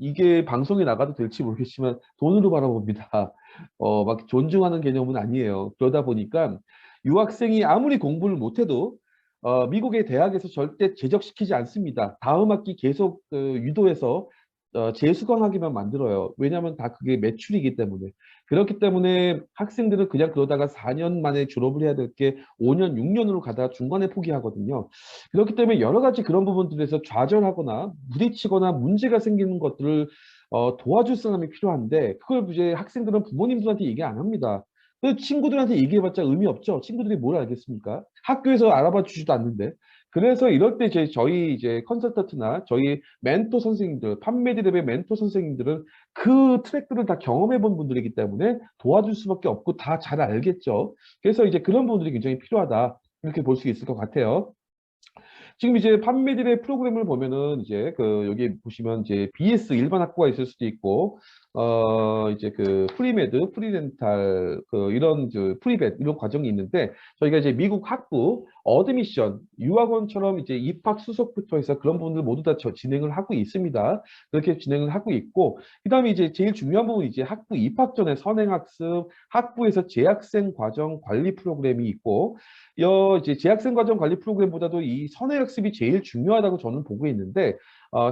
이게 방송에 나가도 될지 모르겠지만 돈으로 바라봅니다. 막 존중하는 개념은 아니에요. 그러다 보니까 유학생이 아무리 공부를 못해도 미국의 대학에서 절대 제적시키지 않습니다. 다음 학기 계속 유도해서 재수강하기만 만들어요. 왜냐하면 다 그게 매출이기 때문에. 그렇기 때문에 학생들은 그냥 그러다가 4년 만에 졸업을 해야 될 게 5년, 6년으로 가다가 중간에 포기하거든요. 그렇기 때문에 여러 가지 그런 부분들에서 좌절하거나 부딪히거나 문제가 생기는 것들을 도와줄 사람이 필요한데, 그걸 이제 학생들은 부모님들한테 얘기 안 합니다. 그 친구들한테 얘기해봤자 의미 없죠. 친구들이 뭘 알겠습니까? 학교에서 알아봐 주지도 않는데. 그래서 이럴 때 저희 이제 컨설턴트나 저희 멘토 선생님들, 판매디랩의 멘토 선생님들은 그 트랙들을 다 경험해 본 분들이기 때문에 도와줄 수밖에 없고 다 잘 알겠죠. 그래서 이제 그런 분들이 굉장히 필요하다. 이렇게 볼 수 있을 것 같아요. 지금 이제 판매들의 프로그램을 보면은 이제 그 여기 보시면 이제 BS 일반 학부가 있을 수도 있고, 이제 그 프리메드, 프리렌탈 그 이런 그 프리벳 이런 과정이 있는데, 저희가 이제 미국 학부 어드미션 유학원처럼 이제 입학 수속부터 해서 그런 부분들 모두 다 진행을 하고 있습니다. 그렇게 진행을 하고 있고, 그다음에 이제 제일 중요한 부분이 이제 학부 입학 전에 선행학습, 학부에서 재학생 과정 관리 프로그램이 있고, 이제 재학생 과정 관리 프로그램보다도 이 선행학습이 제일 중요하다고 저는 보고 있는데,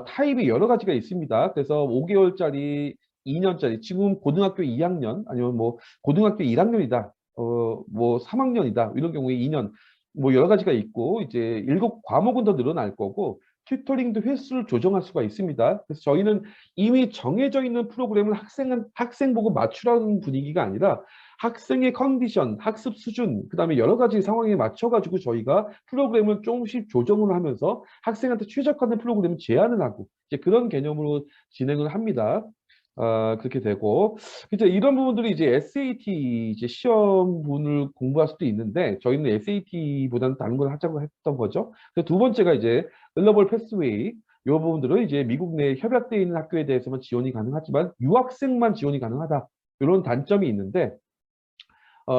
타입이 여러 가지가 있습니다. 그래서 5개월짜리, 2년짜리, 지금 고등학교 2학년, 아니면 뭐 고등학교 1학년이다, 뭐 3학년이다, 이런 경우에 2년, 뭐 여러 가지가 있고, 이제 7과목은 더 늘어날 거고, 튜터링도 횟수를 조정할 수가 있습니다. 그래서 저희는 이미 정해져 있는 프로그램을 학생 보고 맞추라는 분위기가 아니라 학생의 컨디션, 학습 수준, 그다음에 여러 가지 상황에 맞춰가지고 저희가 프로그램을 조금씩 조정을 하면서 학생한테 최적화된 프로그램을 제안을 하고 이제 그런 개념으로 진행을 합니다. 그렇게 되고, 이제 이런 부분들이 이제 SAT 이제 시험분을 공부할 수도 있는데, 저희는 SAT보다는 다른 걸 하자고 했던 거죠. 그래서 두 번째가 이제 글로벌 패스웨이, 이 부분들은 이제 미국 내 협약되어 있는 학교에 대해서만 지원이 가능하지만 유학생만 지원이 가능하다. 이런 단점이 있는데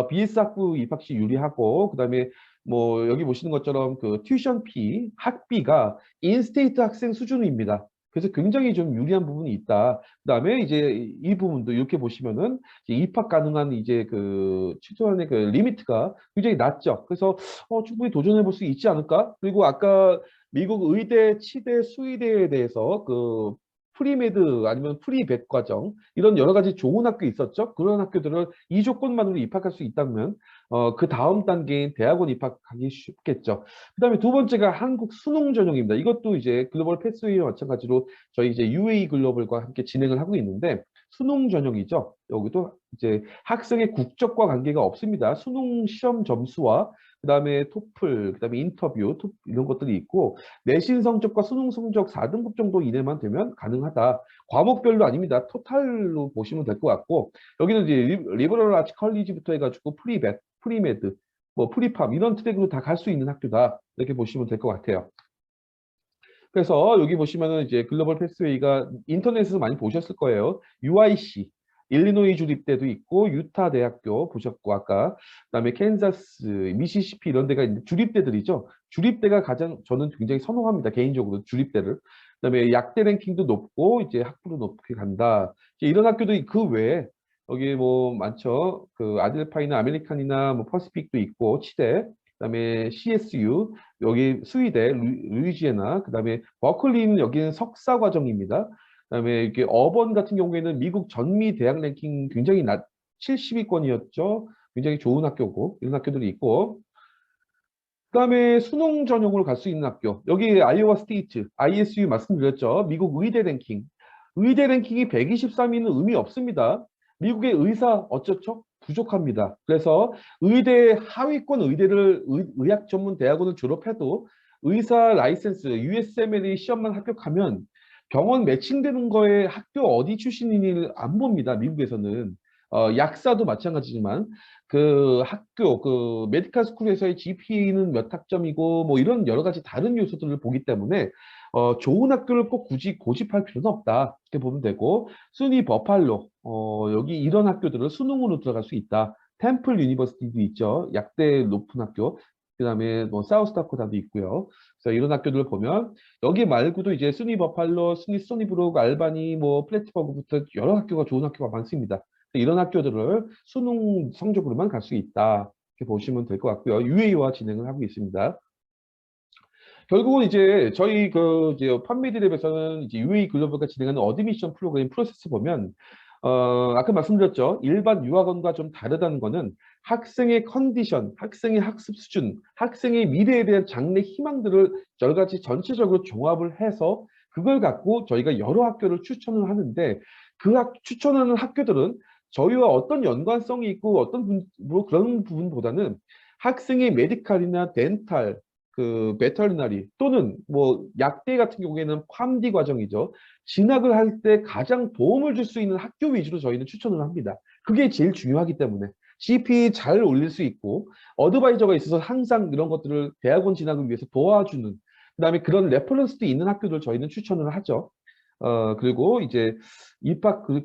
BS 학부 입학시 유리하고 그다음에 뭐 여기 보시는 것처럼 그 튜이션피 학비가 인스테이트 학생 수준입니다. 그래서 굉장히 좀 유리한 부분이 있다. 그다음에 이제 이 부분도 이렇게 보시면은 이제 입학 가능한 이제 그 최소한의 그 리미트가 굉장히 낮죠. 그래서 충분히 도전해 볼 수 있지 않을까? 그리고 아까 미국 의대, 치대, 수의대에 대해서 그 프리메드 아니면 프리벳 과정 이런 여러 가지 좋은 학교 있었죠. 그런 학교들을 이 조건만으로 입학할 수 있다면 그 다음 단계인 대학원 입학하기 쉽겠죠. 그다음에 두 번째가 한국 수능 전형입니다. 이것도 이제 글로벌 패스웨이와 마찬가지로 저희 이제 UA 글로벌과 함께 진행을 하고 있는데 수능 전형이죠. 여기도 이제 학생의 국적과 관계가 없습니다. 수능 시험 점수와 그다음에 토플, 그다음에 인터뷰 이런 것들이 있고 내신 성적과 수능 성적 4등급 정도 이내만 되면 가능하다. 과목별로 아닙니다. 토탈로 보시면 될 것 같고 여기는 이제 리버럴 아츠 컬리지부터 해가지고 프리벳, 프리메드, 뭐 프리팜 이런 트랙으로 다 갈 수 있는 학교다. 이렇게 보시면 될 것 같아요. 그래서 여기 보시면은 이제 글로벌 패스웨이가 인터넷에서 많이 보셨을 거예요. UIC, 일리노이 주립대도 있고 유타 대학교 보셨고 아까 그다음에 캔자스, 미시시피 이런 데가 있는데 주립대들이죠. 주립대가 가장 저는 굉장히 선호합니다. 개인적으로 주립대를. 그다음에 약대 랭킹도 높고 이제 학부도 높게 간다. 이제 이런 학교도 그 외에 여기 뭐 많죠. 그 아델파이나 아메리칸이나 뭐 퍼시픽도 있고 치대 그다음에 CSU 여기 스위대, 루이지애나, 그다음에 버클리는 여기는 석사 과정입니다. 그다음에 이렇게 어번 같은 경우에는 미국 전미 대학 랭킹 굉장히 낮 70위권이었죠. 굉장히 좋은 학교고 이런 학교들이 있고 그다음에 수능 전형으로 갈 수 있는 학교 여기 아이오와 스테이트, ISU 말씀드렸죠. 미국 의대 랭킹. 의대 랭킹이 123위는 의미 없습니다. 미국의 의사 어쩌죠? 부족합니다. 그래서 의대 하위권 의대를 의학 전문 대학원을 졸업해도 의사 라이센스 USMLE 시험만 합격하면 병원 매칭되는 거에 학교 어디 출신인을 안 봅니다. 미국에서는. 약사도 마찬가지지만 그 학교 그 메디컬 스쿨에서의 GPA는 몇 학점이고 뭐 이런 여러 가지 다른 요소들을 보기 때문에 좋은 학교를 꼭 굳이 고집할 필요는 없다 이렇게 보면 되고 순위 버팔로 여기 이런 학교들을 수능으로 들어갈 수 있다. 템플 유니버시티도 있죠. 약대 높은 학교. 그다음에 뭐 사우스다코타도 있고요. 그래서 이런 학교들을 보면 여기 말고도 이제 순위 버팔로, 순위 스토니브룩, 알바니, 뭐 플래츠버그부터 여러 학교가 좋은 학교가 많습니다. 이런 학교들을 수능 성적으로만 갈 수 있다. 이렇게 보시면 될 것 같고요. UA와 진행을 하고 있습니다. 결국은 이제 저희 그 이제 판매디랩에서는 이제 UA 글로벌과 진행하는 어드미션 프로그램 프로세스 보면 아까 말씀드렸죠. 일반 유학원과 좀 다르다는 거는 학생의 컨디션, 학생의 학습 수준, 학생의 미래에 대한 장래 희망들을 여러 가지 전체적으로 종합을 해서 그걸 갖고 저희가 여러 학교를 추천을 하는데 추천하는 학교들은 저희와 어떤 연관성이 있고 뭐 그런 부분보다는 학생의 메디칼이나 덴탈, 그 베터리너리 또는 뭐 약대 같은 경우에는 팜디 과정이죠. 진학을 할 때 가장 도움을 줄 수 있는 학교 위주로 저희는 추천을 합니다. 그게 제일 중요하기 때문에 CP 잘 올릴 수 있고 어드바이저가 있어서 항상 이런 것들을 대학원 진학을 위해서 도와주는 그다음에 그런 레퍼런스도 있는 학교들 저희는 추천을 하죠. 그리고 이제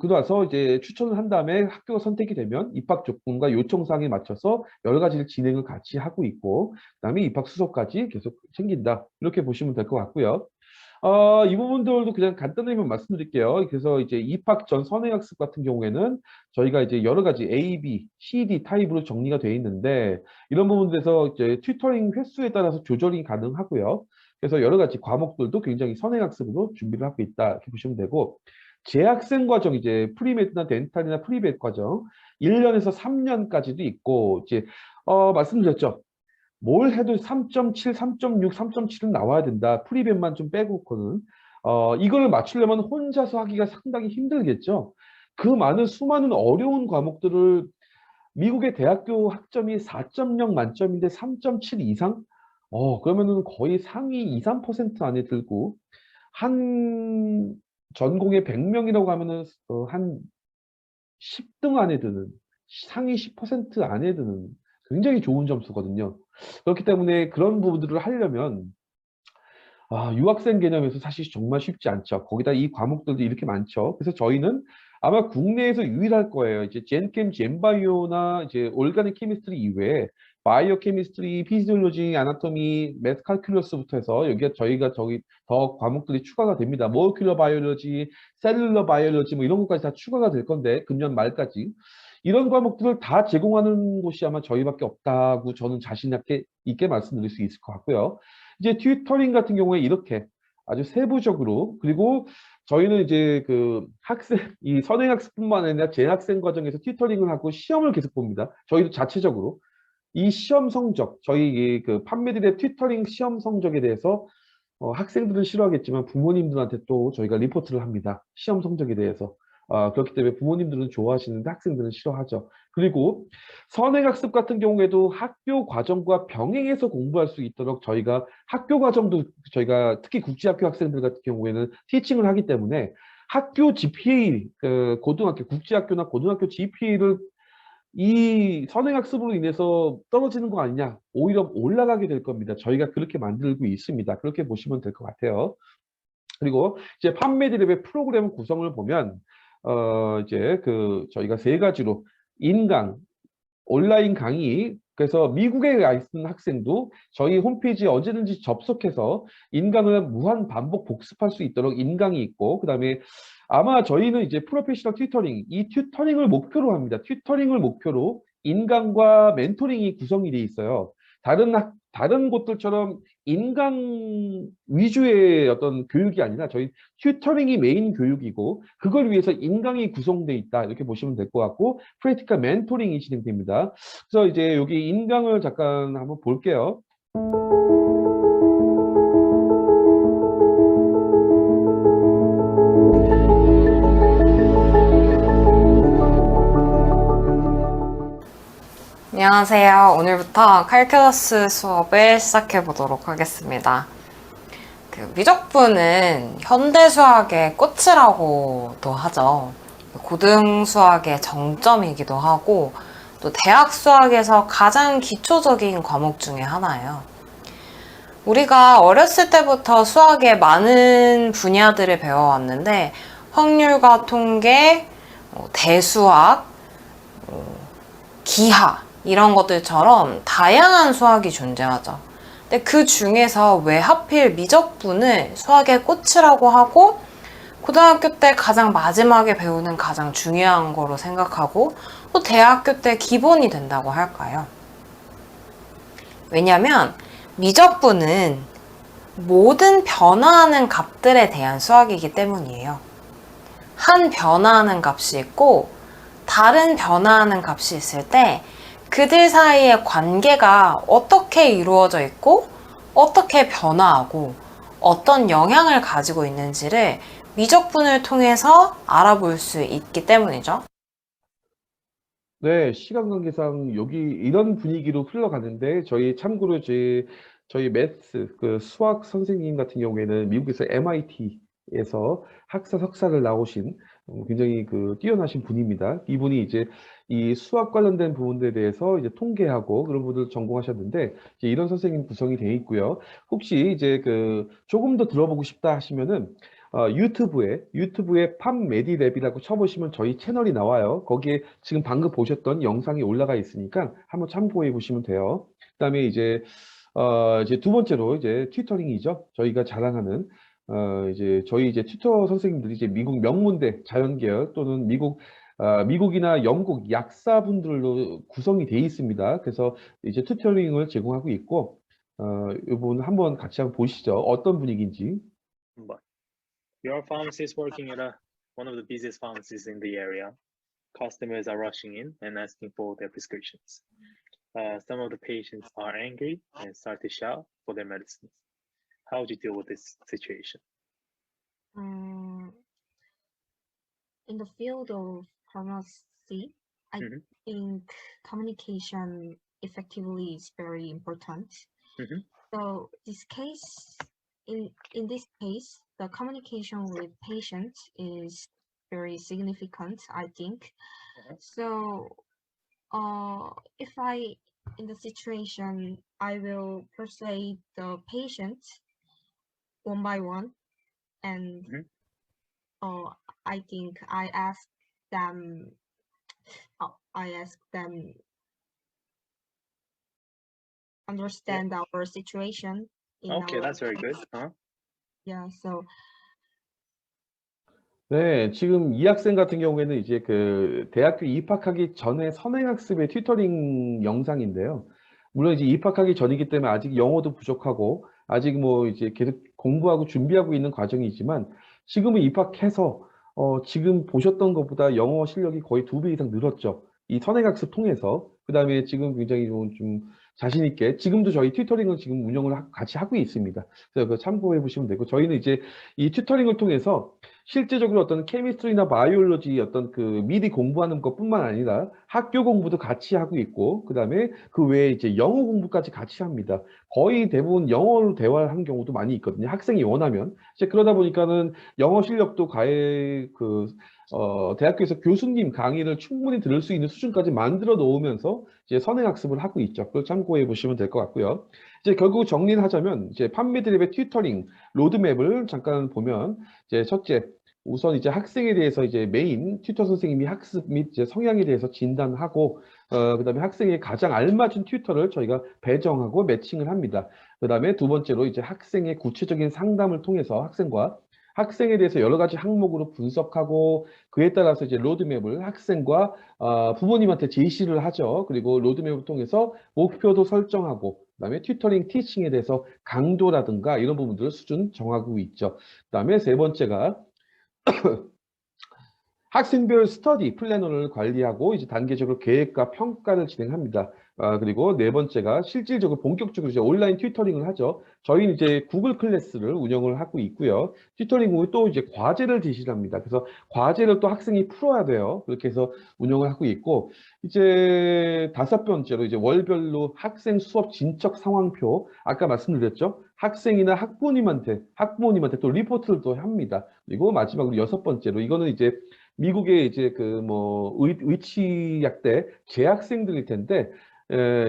그러서 이제 추천을 한 다음에 학교가 선택이 되면 입학 조건과 요청사항에 맞춰서 여러 가지를 진행을 같이 하고 있고, 그다음에 입학 수속까지 계속 챙긴다. 이렇게 보시면 될 것 같고요. 이 부분들도 그냥 간단하게 말씀드릴게요. 그래서 이제 입학 전 선행학습 같은 경우에는 저희가 이제 여러 가지 A, B, C, D 타입으로 정리가 되어 있는데 이런 부분들에서 이제 튜터링 횟수에 따라서 조절이 가능하고요. 그래서 여러 가지 과목들도 굉장히 선행학습으로 준비를 하고 있다 이렇게 보시면 되고 재학생 과정 이제 프리메드나 덴탈이나 프리벳 과정 1년에서 3년까지도 있고 이제 말씀드렸죠. 뭘 해도 3.7, 3.6, 3.7은 나와야 된다. 프리벳만 좀 빼고는 이걸 맞추려면 혼자서 하기가 상당히 힘들겠죠. 그 많은 수많은 어려운 과목들을 미국의 대학교 학점이 4.0 만점인데 3.7 이상? 그러면은 거의 상위 2, 3% 안에 들고 한 전공에 100명이라고 하면은 한 10등 안에 드는 상위 10% 안에 드는 굉장히 좋은 점수거든요. 그렇기 때문에 그런 부분들을 하려면 유학생 개념에서 사실 정말 쉽지 않죠. 거기다 이 과목들도 이렇게 많죠. 그래서 저희는 아마 국내에서 유일할 거예요. 이제 젠캠, 젠바이오나 이제 올가닉 케미스트리 이외에 바이오 케미스트리, 피지올로지, 아나토미, 매스 칼큘러스부터 해서 여기가 저희 더 과목들이 추가가 됩니다. 모lecular 바이올로지, 셀룰러 바이올로지 뭐 이런 것까지 다 추가가 될 건데 금년 말까지 이런 과목들을 다 제공하는 곳이 아마 저희밖에 없다고 저는 자신 있게 말씀드릴 수 있을 것 같고요. 이제 튜터링 같은 경우에 이렇게 아주 세부적으로 그리고 저희는 이제 그 이 선행학습뿐만 아니라 재학생 과정에서 튜터링을 하고 시험을 계속 봅니다. 저희도 자체적으로 이 시험 성적, 저희 그 판매들의 튜터링 시험 성적에 대해서 학생들은 싫어하겠지만 부모님들한테 또 저희가 리포트를 합니다. 시험 성적에 대해서. 그렇기 때문에 부모님들은 좋아하시는데 학생들은 싫어하죠. 그리고 선행학습 같은 경우에도 학교 과정과 병행해서 공부할 수 있도록 저희가 학교 과정도 저희가 특히 국제학교 학생들 같은 경우에는 티칭을 하기 때문에 학교 GPA, 고등학교, 국제학교나 고등학교 GPA를 이 선행학습으로 인해서 떨어지는 거 아니냐, 오히려 올라가게 될 겁니다. 저희가 그렇게 만들고 있습니다. 그렇게 보시면 될 것 같아요. 그리고 이제 판매 드립의 프로그램 구성을 보면 이제 저희가 세 가지로 인강, 온라인 강의, 그래서 미국에 가 있는 학생도 저희 홈페이지에 언제든지 접속해서 인강을 무한 반복 복습할 수 있도록 인강이 있고, 그 다음에 아마 저희는 이제 프로페셔널 튜터링, 이 튜터링을 목표로 합니다. 튜터링을 목표로 인강과 멘토링이 구성이 돼 있어요. 다른 곳들처럼 인강 위주의 어떤 교육이 아니라 저희 튜터링이 메인 교육이고 그걸 위해서 인강이 구성돼 있다 이렇게 보시면 될 것 같고 프랙티컬 멘토링이 진행됩니다. 그래서 이제 여기 인강을 잠깐 한번 볼게요. 안녕하세요. 오늘부터 칼큘러스 수업을 시작해 보도록 하겠습니다. 미적분은 현대 수학의 꽃이라고도 하죠. 고등 수학의 정점이기도 하고 또 대학 수학에서 가장 기초적인 과목 중에 하나예요. 우리가 어렸을 때부터 수학의 많은 분야들을 배워왔는데 확률과 통계, 대수학, 기하 이런 것들처럼 다양한 수학이 존재하죠. 근데 그 중에서 왜 하필 미적분을 수학의 꽃이라고 하고 고등학교 때 가장 마지막에 배우는 가장 중요한 거로 생각하고 또 대학교 때 기본이 된다고 할까요? 왜냐면 미적분은 모든 변화하는 값들에 대한 수학이기 때문이에요. 한 변화하는 값이 있고 다른 변화하는 값이 있을 때 그들 사이의 관계가 어떻게 이루어져 있고 어떻게 변화하고 어떤 영향을 가지고 있는지를 미적분을 통해서 알아볼 수 있기 때문이죠. 네, 시간 관계상 여기 이런 분위기로 흘러가는데 참고로 저희 매스 그 수학 선생님 같은 경우에는 미국에서 MIT에서 학사 석사를 나오신 굉장히 뛰어나신 분입니다. 이분이 이제 이 수학 관련된 부분들에 대해서 이제 통계하고 그런 부분을 전공하셨는데 이제 이런 선생님 구성이 되어 있고요. 혹시 이제 조금 더 들어보고 싶다 하시면은 유튜브에 팝메디랩이라고 쳐보시면 저희 채널이 나와요. 거기에 지금 방금 보셨던 영상이 올라가 있으니까 한번 참고해 보시면 돼요. 그다음에 이제 두 번째로 이제 튜터링이죠. 저희가 자랑하는 저희 튜터 선생님들이 이제 미국 명문대 자연계열 또는 미국이나 영국 약사분들로 구성이 돼 있습니다. 그래서 이제 튜터링을 제공하고 있고 이분 한번 같이 한번 보시죠. 어떤 분위기인지. But your pharmacy is working at one of the busiest pharmacies in the area. Customers are rushing in and asking for their prescriptions. Some of the patients are angry and start to shout for their medicines. How would you deal with this situation? In the field of pharmacy, I Mhm. think communication effectively is very important. Mhm. So in this case, the communication with patients is very significant, I think. So if in the situation, I will persuade the patient one by one, and Mhm. I think I ask them. I ask them understand our situation in Okay, our that's very good. yeah. So 네, 지금 이 학생 같은 경우에는 이제 그 대학교 입학하기 전에 선행학습의 튜터링 영상인데요. 물론 이제 입학하기 전이기 때문에 아직 영어도 부족하고 아직 뭐 이제 계속 공부하고 준비하고 있는 과정이지만 지금은 입학해서 지금 보셨던 것보다 영어 실력이 거의 2배 이상 늘었죠. 이 선행학습 통해서. 그다음에 지금 굉장히 좀 자신 있게 지금도 저희 튜터링을 지금 운영을 같이 하고 있습니다. 그래서 그거 참고해 보시면 되고 저희는 이제 이 튜터링을 통해서 실제적으로 어떤 케미스트리나 바이올로지 어떤 그 미리 공부하는 것뿐만 아니라 학교 공부도 같이 하고 있고 그다음에 그 외에 이제 영어 공부까지 같이 합니다. 거의 대부분 영어로 대화를 하는 경우도 많이 있거든요. 학생이 원하면. 이제 그러다 보니까는 영어 실력도 과외 대학교에서 교수님 강의를 충분히 들을 수 있는 수준까지 만들어 놓으면서 이제 선행학습을 하고 있죠. 그걸 참고해 보시면 될 것 같고요. 이제 결국 정리를 하자면 이제 판매 드립의 튜터링 로드맵을 잠깐 보면 이제 첫째 우선 이제 학생에 대해서 이제 메인 튜터 선생님이 학습 및 이제 성향에 대해서 진단하고 그다음에 학생에 가장 알맞은 튜터를 저희가 배정하고 매칭을 합니다. 그다음에 두 번째로 이제 학생의 구체적인 상담을 통해서 학생에 대해서 여러 가지 항목으로 분석하고 그에 따라서 이제 로드맵을 학생과 부모님한테 제시를 하죠. 그리고 로드맵을 통해서 목표도 설정하고 그다음에 튜터링 티칭에 대해서 강도라든가 이런 부분들을 수준 정하고 있죠. 그다음에 세 번째가 학생별 스터디 플래너를 관리하고 이제 단계적으로 계획과 평가를 진행합니다. 그리고 네 번째가 실질적으로 본격적으로 이제 온라인 튜터링을 하죠. 저희는 이제 구글 클래스를 운영을 하고 있고요. 튜터링 후에 또 이제 과제를 제시를 합니다. 그래서 과제를 또 학생이 풀어야 돼요. 그렇게 해서 운영을 하고 있고 이제 다섯 번째로 이제 월별로 학생 수업 진척 상황표 아까 말씀드렸죠. 학생이나 학부모님한테 또 리포트를 또 합니다. 그리고 마지막으로 여섯 번째로 이거는 이제 미국의 이제 그 뭐 의치약대 재학생들일 텐데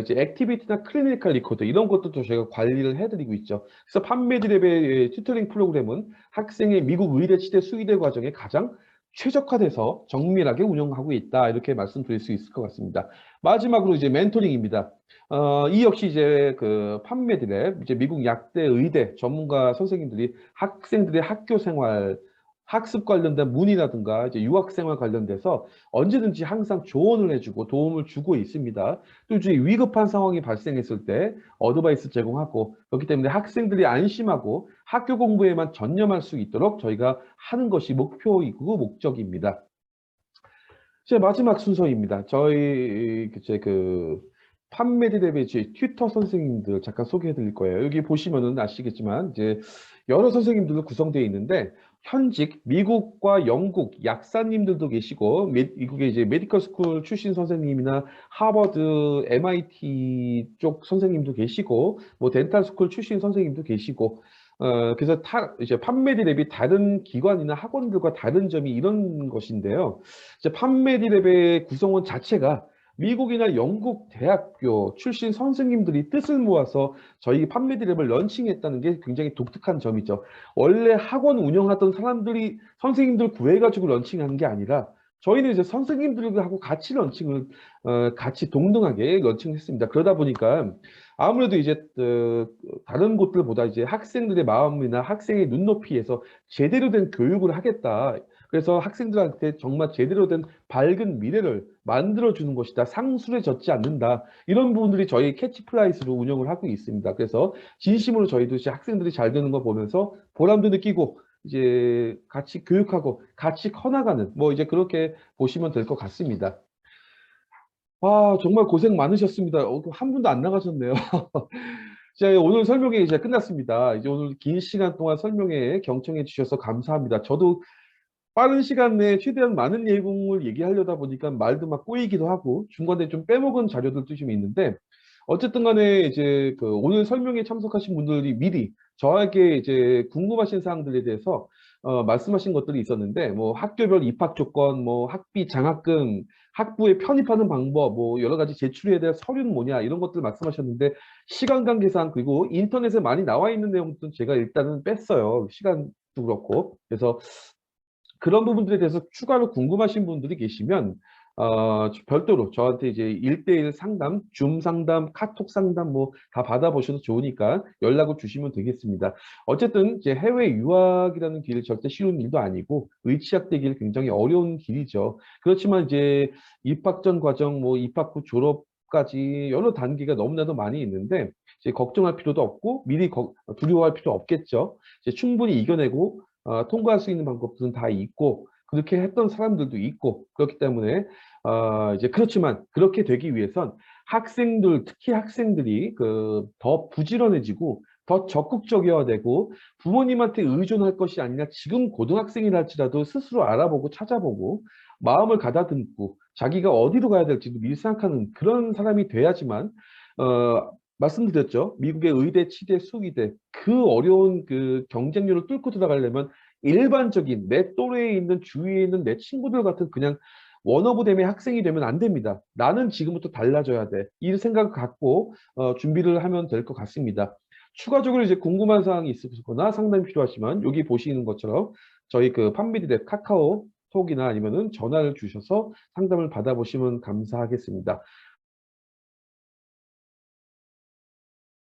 이제 액티비티나 클리니컬 리코드 이런 것도 저희가 관리를 해드리고 있죠. 그래서 판매드랩의 튜터링 프로그램은 학생의 미국 의대 치대 수의대 과정에 가장 최적화돼서 정밀하게 운영하고 있다 이렇게 말씀드릴 수 있을 것 같습니다. 마지막으로 이제 멘토링입니다. 이 역시 이제 그 판매드랩 이제 미국 약대 의대 전문가 선생님들이 학생들의 학교 생활 학습 관련된 문의라든가 이제 유학 생활 관련돼서 언제든지 항상 조언을 해주고 도움을 주고 있습니다. 또 이제 위급한 상황이 발생했을 때 어드바이스 제공하고 그렇기 때문에 학생들이 안심하고 학교 공부에만 전념할 수 있도록 저희가 하는 것이 목표이고 목적입니다. 제 마지막 순서입니다. 저희 이제 그 판매드랩의 튜터 선생님들 잠깐 소개해 드릴 거예요. 여기 보시면은 아시겠지만 이제 여러 선생님들로 구성되어 있는데 현직 미국과 영국 약사님들도 계시고 미국의 이제 메디컬 스쿨 출신 선생님이나 하버드, MIT 쪽 선생님도 계시고 뭐 덴탈 스쿨 출신 선생님도 계시고 그래서 이제 판매드랩이 다른 기관이나 학원들과 다른 점이 이런 것인데요. 이제 판매드랩의 구성원 자체가 미국이나 영국 대학교 출신 선생님들이 뜻을 모아서 저희 판매드랩을 런칭했다는 게 굉장히 독특한 점이죠. 원래 학원 운영하던 선생님들 구해가지고 런칭하는 게 아니라 저희는 이제 선생님들하고 같이 같이 동등하게 런칭을 했습니다. 그러다 보니까 아무래도 이제 다른 곳들보다 이제 학생들의 마음이나 학생의 눈높이에서 제대로 된 교육을 하겠다. 그래서 학생들한테 정말 제대로 된 밝은 미래를 만들어주는 것이다. 상술에 젖지 않는다. 이런 부분들이 저희 캐치프라이즈로 운영을 하고 있습니다. 그래서 진심으로 저희도 이제 학생들이 잘 되는 거 보면서 보람도 느끼고 이제 같이 교육하고 같이 커나가는 뭐 이제 그렇게 보시면 될 것 같습니다. 정말 고생 많으셨습니다. 한 분도 안 나가셨네요. 자, 오늘 설명회 이제 끝났습니다. 이제 오늘 긴 시간 동안 설명회 경청해 주셔서 감사합니다. 저도 빠른 시간 내에 최대한 많은 내용을 얘기하려다 보니까 말도 막 꼬이기도 하고 중간에 좀 빼먹은 자료들도 좀 있는데 어쨌든 간에 이제 그 오늘 설명에 참석하신 분들이 미리 저에게 이제 궁금하신 사항들에 대해서 말씀하신 것들이 있었는데 뭐 학교별 입학 조건, 뭐 학비 장학금, 학부에 편입하는 방법, 뭐 여러 가지 제출해야 될 서류는 뭐냐 이런 것들 말씀하셨는데 시간 관계상 그리고 인터넷에 많이 나와 있는 내용들은 제가 일단은 뺐어요. 시간도 그렇고 그래서 그런 부분들에 대해서 추가로 궁금하신 분들이 계시면 별도로 저한테 이제 1대1 상담, 줌 상담, 카톡 상담 뭐 다 받아보셔도 좋으니까 연락을 주시면 되겠습니다. 어쨌든 이제 해외 유학이라는 길이 절대 쉬운 일도 아니고 의치학되기를 굉장히 어려운 길이죠. 그렇지만 이제 입학 전 과정, 뭐 입학 후 졸업까지 여러 단계가 너무나도 많이 있는데 이제 걱정할 필요도 없고 미리 두려워할 필요 없겠죠. 이제 충분히 이겨내고 통과할 수 있는 방법들은 다 있고 그렇게 했던 사람들도 있고 그렇기 때문에 이제 그렇지만 그렇게 되기 위해선 학생들 특히 학생들이 더 부지런해지고 더 적극적이어야 되고 부모님한테 의존할 것이 아니라 지금 고등학생이라 할지라도 스스로 알아보고 찾아보고 마음을 가다듬고 자기가 어디로 가야 될지도 미리 생각하는 그런 사람이 돼야지만 말씀드렸죠. 미국의 의대, 치대, 수의대 그 어려운 그 경쟁률을 뚫고 들어가려면 일반적인 내 또래에 있는 주위에 있는 내 친구들 같은 그냥 원어브댐의 학생이 되면 안 됩니다. 나는 지금부터 달라져야 돼. 이 생각을 갖고 준비를 하면 될 것 같습니다. 추가적으로 이제 궁금한 사항이 있으시거나 상담이 필요하시면 여기 보시는 것처럼 저희 그 판미디랩 카카오 톡이나 아니면은 전화를 주셔서 상담을 받아보시면 감사하겠습니다.